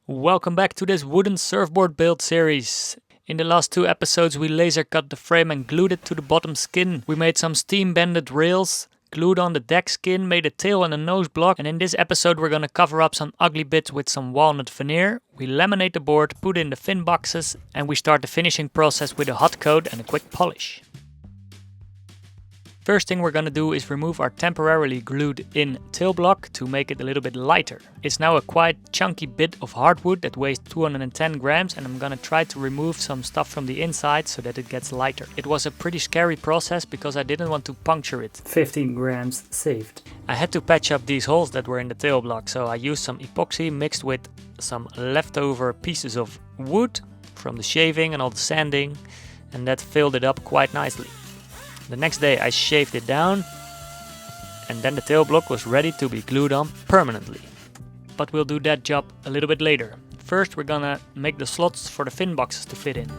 Welcome back to this wooden surfboard build series. In the last two episodes we laser cut the frame and glued it to the bottom skin. We made some steam bended rails, glued on the deck skin, made a tail and a nose block, and in this episode we're gonna cover up some ugly bits with some walnut veneer. We laminate the board, put in the Finboxes, and we start the finishing process with a hot coat and a quick polish. First thing we're gonna do is remove our temporarily glued in tail block to make it a little bit lighter. It's now a quite chunky bit of hardwood that weighs 210 grams, and I'm gonna try to remove some stuff from the inside so that it gets lighter. It was a pretty scary process because I didn't want to puncture it. 15 grams saved. I had to patch up these holes that were in the tail block, so I used some epoxy mixed with some leftover pieces of wood from the shaving and all the sanding, and that filled it up quite nicely. The next day I shaved it down, and then the tail block was ready to be glued on permanently. But we'll do that job a little bit later. First we're gonna make the slots for the Finboxes to fit in.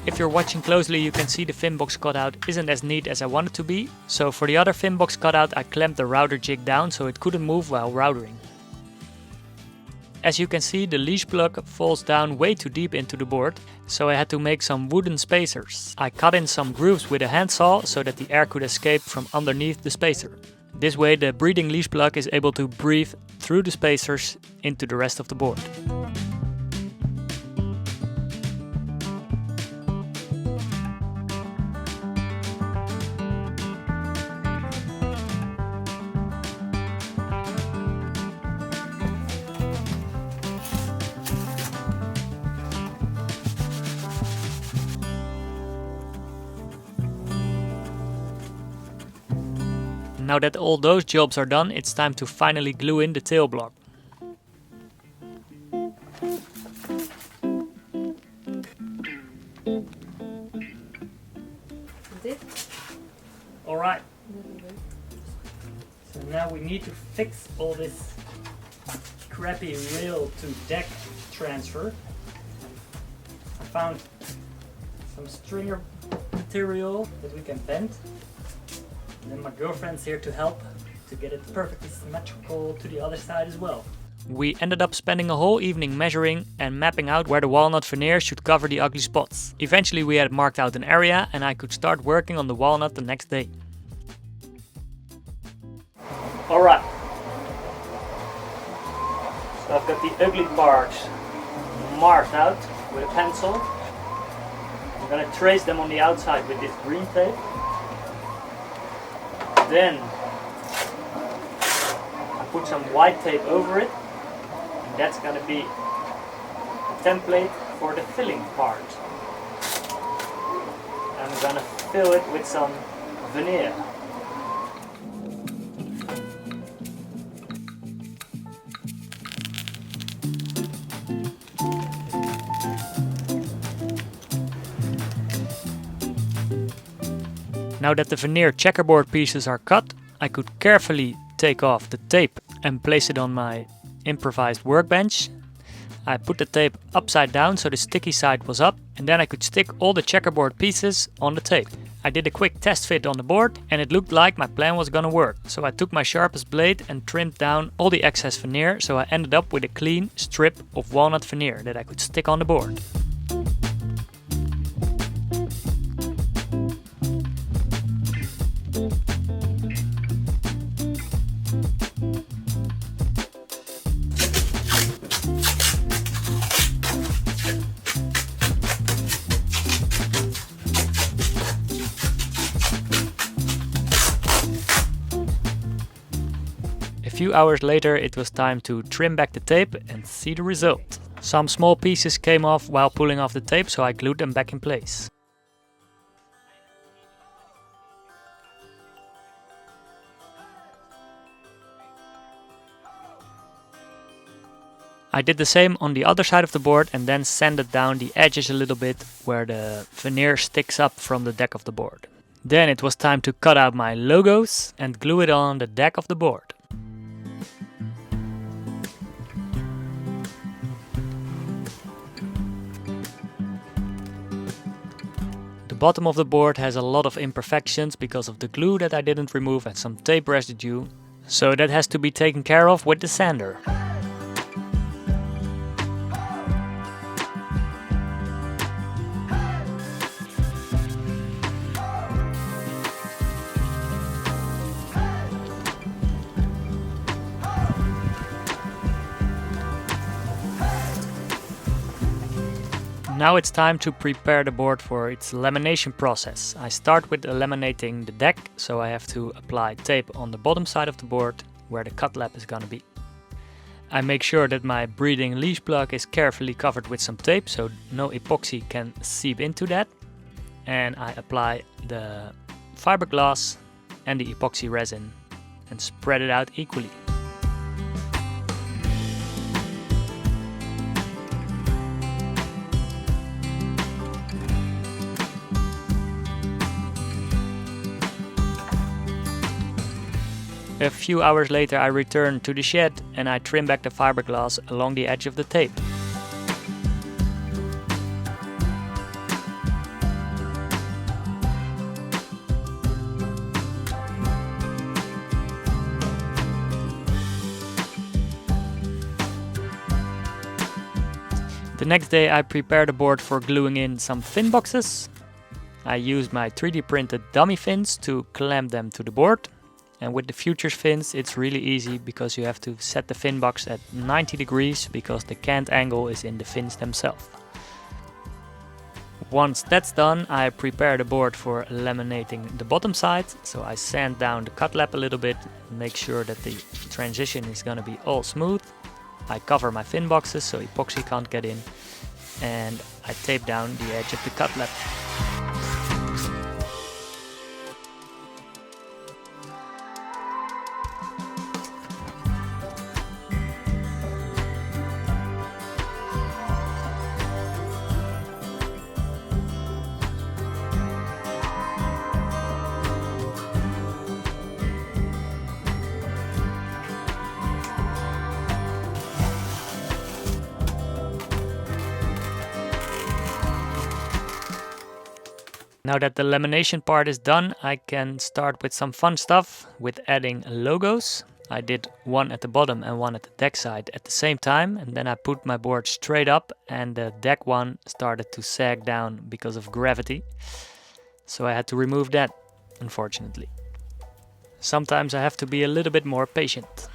If you're watching closely, you can see the Finbox cutout isn't as neat as I want it to be, so for the other Finbox cutout I clamped the router jig down so it couldn't move while routering. As you can see, the leash plug falls down way too deep into the board, so I had to make some wooden spacers. I cut in some grooves with a handsaw so that the air could escape from underneath the spacer. This way the breathing leash plug is able to breathe through the spacers into the rest of the board. Now that all those jobs are done, it's time to finally glue in the tail block. Alright. So now we need to fix all this crappy rail to deck transfer. I found some stringer material that we can bend. And then my girlfriend's here to help to get it perfectly symmetrical to the other side as well. We ended up spending a whole evening measuring and mapping out where the walnut veneer should cover the ugly spots. Eventually we had marked out an area and I could start working on the walnut the next day. Alright. So I've got the ugly parts marked out with a pencil. I'm gonna trace them on the outside with this green tape. Then I put some white tape over it, and that's going to be a template for the filling part. I'm going to fill it with some veneer. Now that the veneer checkerboard pieces are cut, I could carefully take off the tape and place it on my improvised workbench. I put the tape upside down so the sticky side was up, and then I could stick all the checkerboard pieces on the tape. I did a quick test fit on the board and it looked like my plan was gonna work. So I took my sharpest blade and trimmed down all the excess veneer, so I ended up with a clean strip of walnut veneer that I could stick on the board. A few hours later it was time to trim back the tape and see the result. Some small pieces came off while pulling off the tape, so I glued them back in place. I did the same on the other side of the board and then sanded down the edges a little bit where the veneer sticks up from the deck of the board. Then it was time to cut out my logos and glue it on the deck of the board. bottom of the board has a lot of imperfections because of the glue that I didn't remove and some tape residue. So that has to be taken care of with the sander. Now it's time to prepare the board for its lamination process. I start with laminating the deck, so I have to apply tape on the bottom side of the board where the cut lap is gonna be. I make sure that my breathing leash plug is carefully covered with some tape so no epoxy can seep into that. And I apply the fiberglass and the epoxy resin and spread it out equally. A few hours later I return to the shed and I trim back the fiberglass along the edge of the tape. The next day I prepare the board for gluing in some Finboxes. I use my 3D printed dummy fins to clamp them to the board. And with the Futures fins it's really easy because you have to set the fin box at 90 degrees because the cant angle is in the fins themselves. Once that's done, I prepare the board for laminating the bottom side. So I sand down the cut lap a little bit, make sure that the transition is gonna be all smooth. I cover my fin boxes so epoxy can't get in, and I tape down the edge of the cut lap. Now that the lamination part is done, I can start with some fun stuff with adding logos. I did one at the bottom and one at the deck side at the same time, and then I put my board straight up and the deck one started to sag down because of gravity. So I had to remove that, unfortunately. Sometimes I have to be a little bit more patient.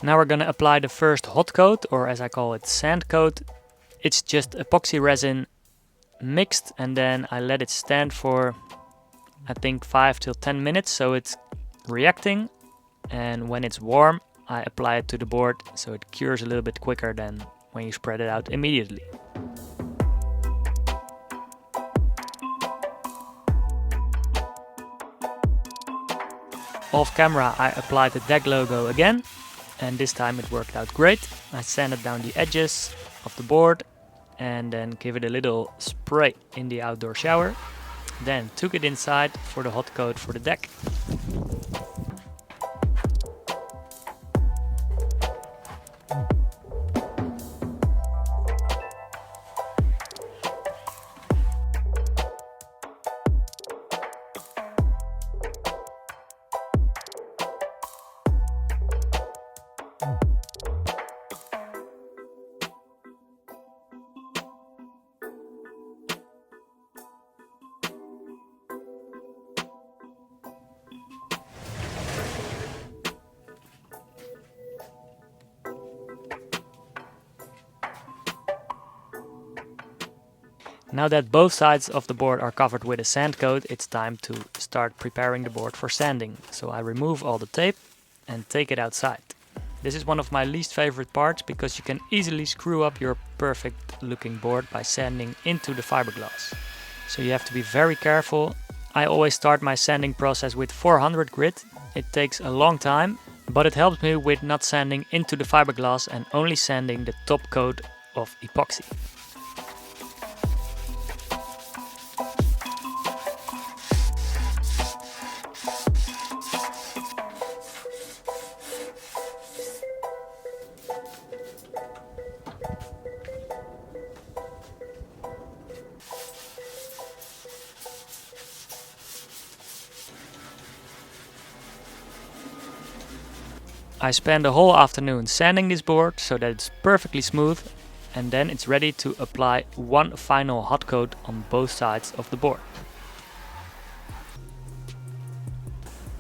Now we're gonna apply the first hot coat, or as I call it, sand coat. It's just epoxy resin mixed, and then I let it stand for I think 5 till 10 minutes so it's reacting, and when it's warm I apply it to the board so it cures a little bit quicker than when you spread it out immediately. Off camera I applied the deck logo again, and this time it worked out great. I sanded down the edges of the board and then give it a little spray in the outdoor shower. Then took it inside for the hot coat for the deck. Now that both sides of the board are covered with a sand coat, it's time to start preparing the board for sanding. So I remove all the tape and take it outside. This is one of my least favorite parts because you can easily screw up your perfect looking board by sanding into the fiberglass. So you have to be very careful. I always start my sanding process with 400 grit. It takes a long time, but it helps me with not sanding into the fiberglass and only sanding the top coat of epoxy. I spent a whole afternoon sanding this board so that it's perfectly smooth, and then it's ready to apply one final hot coat on both sides of the board.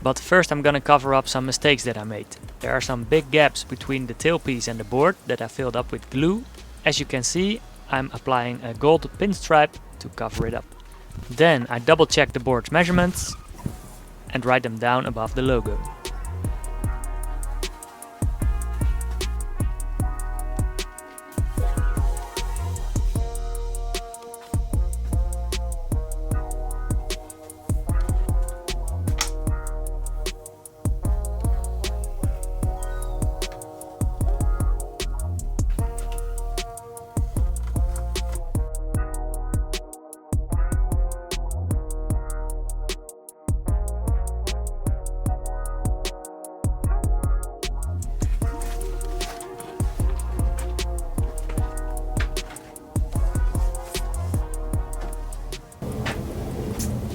But first I'm gonna cover up some mistakes that I made. There are some big gaps between the tailpiece and the board that I filled up with glue. As you can see, I'm applying a gold pinstripe to cover it up. Then I double check the board's measurements and write them down above the logo.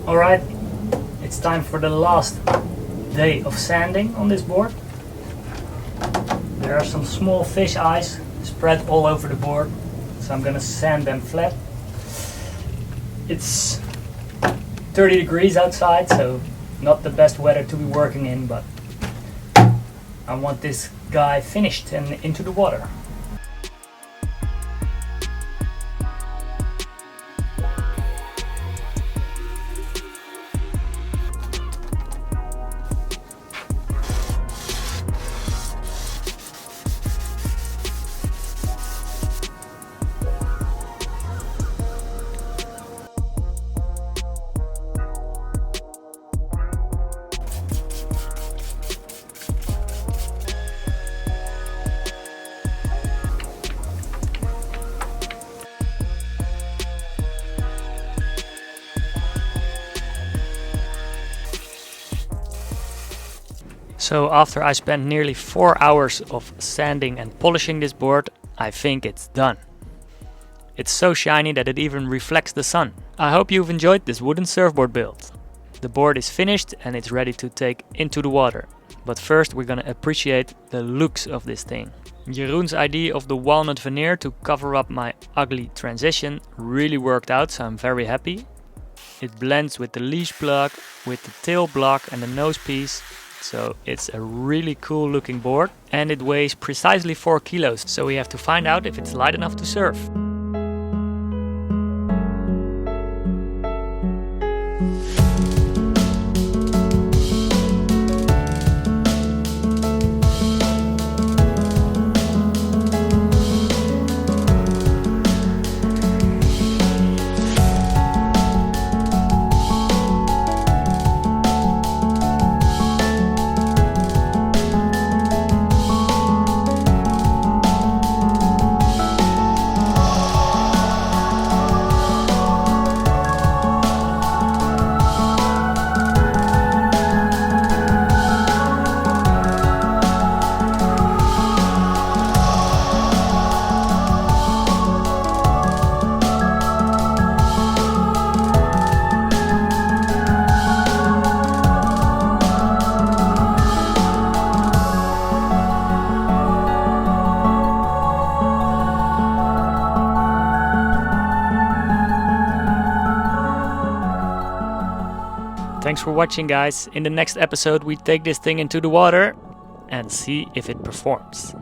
Alright, it's time for the last day of sanding on this board. There are some small fish eyes spread all over the board, so I'm gonna sand them flat. It's 30 degrees outside, so not the best weather to be working in, but I want this guy finished and into the water. So after I spent nearly 4 hours of sanding and polishing this board, I think it's done. It's so shiny that it even reflects the sun. I hope you've enjoyed this wooden surfboard build. The board is finished and it's ready to take into the water. But first we're gonna appreciate the looks of this thing. Jeroen's idea of the walnut veneer to cover up my ugly transition really worked out, so I'm very happy. It blends with the leash plug, with the tail block and the nose piece. So it's a really cool looking board, and it weighs precisely 4 kilos, so we have to find out if it's light enough to surf. Thanks for watching, guys. In the next episode we take this thing into the water and see if it performs.